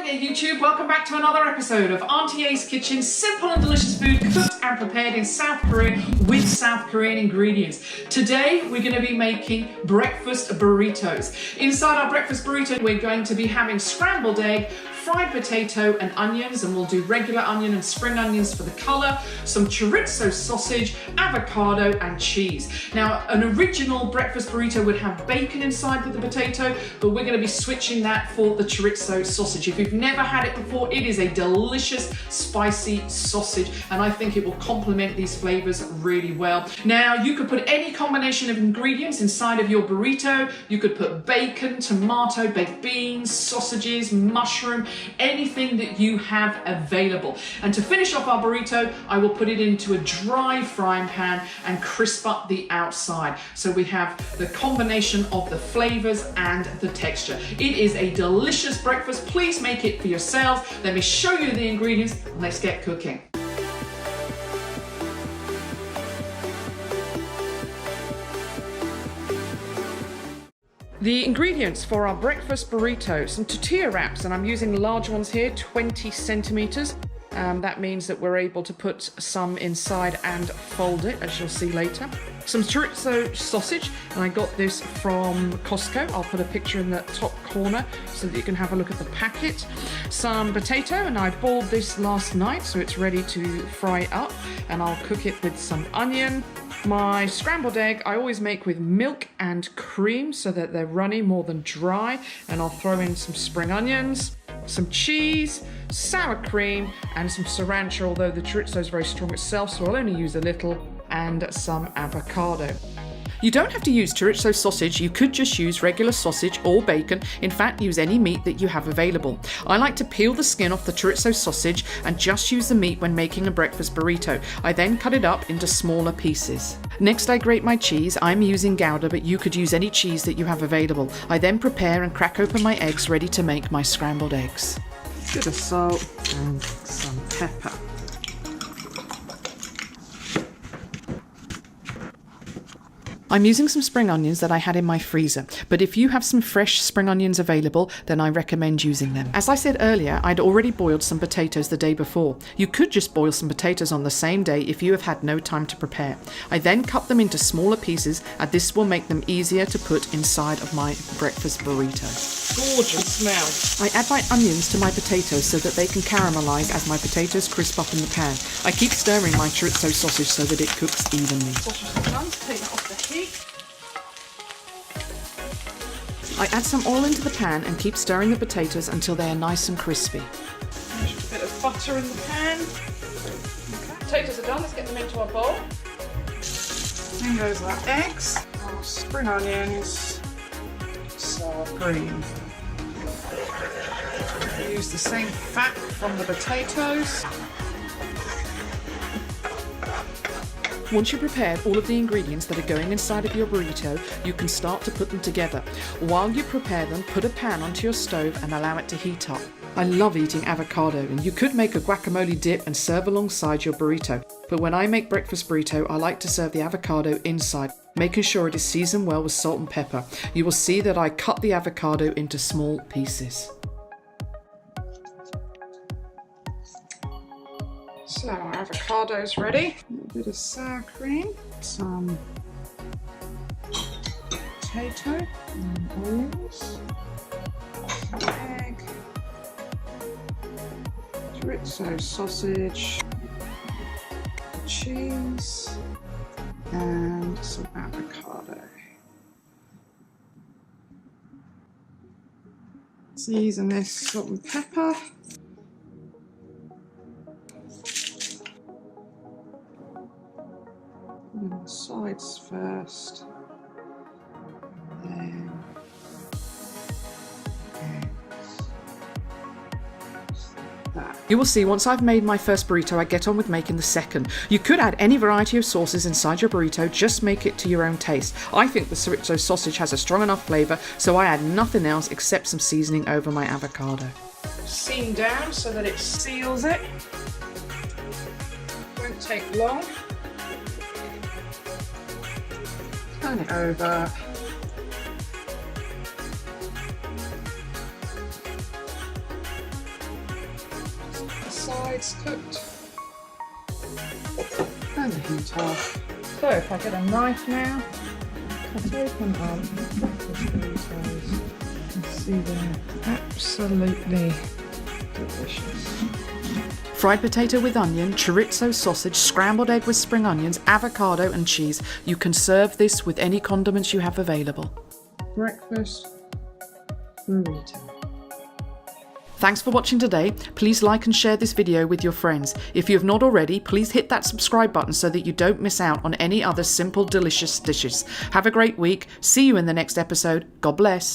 there YouTube, welcome back to another episode of Auntie A's Kitchen. Simple and delicious food cooked and prepared in South Korea with South Korean ingredients. Today we're going to be making breakfast burritos. Inside our breakfast burrito we're going to be having scrambled egg, fried potato and onions, and we'll do regular onion and spring onions for the colour, some chorizo sausage, avocado and cheese. Now an original breakfast burrito would have bacon inside with the potato, but we're going to be switching that for the chorizo sausage. If you've never had it before, it is a delicious spicy sausage and I think it will complement these flavours really well. Now you could put any combination of ingredients inside of your burrito. You could put bacon, tomato, baked beans, sausages, mushroom, anything that you have available. And to finish off our burrito, I will put it into a dry frying pan and crisp up the outside. So we have the combination of the flavours and the texture. It is a delicious breakfast. Please make it for yourselves. Let me show you the ingredients and let's get cooking. The ingredients for our breakfast burrito: some tortilla wraps, and I'm using large ones here, 20 centimeters. That means that we're able to put some inside and fold it, as you'll see later. Some chorizo sausage, and I got this from Costco. I'll put a picture in the top corner so that you can have a look at the packet. Some potato, and I boiled this last night so it's ready to fry up, and I'll cook it with some onion. My scrambled egg I always make with milk and cream so that they're runny more than dry, and I'll throw in some spring onions, some cheese, sour cream and some cilantro, although the chorizo is very strong itself so I'll only use a little, and some avocado. You don't have to use chorizo sausage, you could just use regular sausage or bacon. In fact, use any meat that you have available. I like to peel the skin off the chorizo sausage and just use the meat when making a breakfast burrito. I then cut it up into smaller pieces. Next I grate my cheese. I'm using Gouda, but you could use any cheese that you have available. I then prepare and crack open my eggs ready to make my scrambled eggs. A bit of salt and some pepper. I'm using some spring onions that I had in my freezer, but if you have some fresh spring onions available, then I recommend using them. As I said earlier, I'd already boiled some potatoes the day before. You could just boil some potatoes on the same day if you have had no time to prepare. I then cut them into smaller pieces, and this will make them easier to put inside of my breakfast burrito. Gorgeous smell. I add my onions to my potatoes so that they can caramelize as my potatoes crisp up in the pan. I keep stirring my chorizo sausage so that it cooks evenly. Sausage is done, take that off the heat. I add some oil into the pan and keep stirring the potatoes until they are nice and crispy. Just a bit of butter in the pan. Okay. Potatoes are done, let's get them into our bowl. In goes our eggs, our spring onions, sour cream. Use the same fat from the potatoes. Once you've prepared all of the ingredients that are going inside of your burrito, you can start to put them together. While you prepare them, put a pan onto your stove and allow it to heat up. I love eating avocado, and you could make a guacamole dip and serve alongside your burrito. But when I make breakfast burrito, I like to serve the avocado inside, making sure it is seasoned well with salt and pepper. You will see that I cut the avocado into small pieces. So our avocado's ready. A little bit of sour cream, some potato and onions, some egg, chorizo sausage, cheese, and some avocado. Season this salt and pepper. The sides first, and then that. You will see once I've made my first burrito, I get on with making the second. You could add any variety of sauces inside your burrito, just make it to your own taste. I think the chorizo sausage has a strong enough flavour, so I add nothing else except some seasoning over my avocado. Seam down so that it seals it. Won't take long. Turn it over. sides cooked. And the heat off. So if I get a knife now, cut open our breakfast burritos. You can see they're absolutely delicious. Fried potato with onion, chorizo sausage, scrambled egg with spring onions, avocado and cheese. You can serve this with any condiments you have available. Breakfast burrito. Thanks for watching today. Please like and share this video with your friends. If you have not already, please hit that subscribe button so that you don't miss out on any other simple, delicious dishes. Have a great week. See you in the next episode. God bless.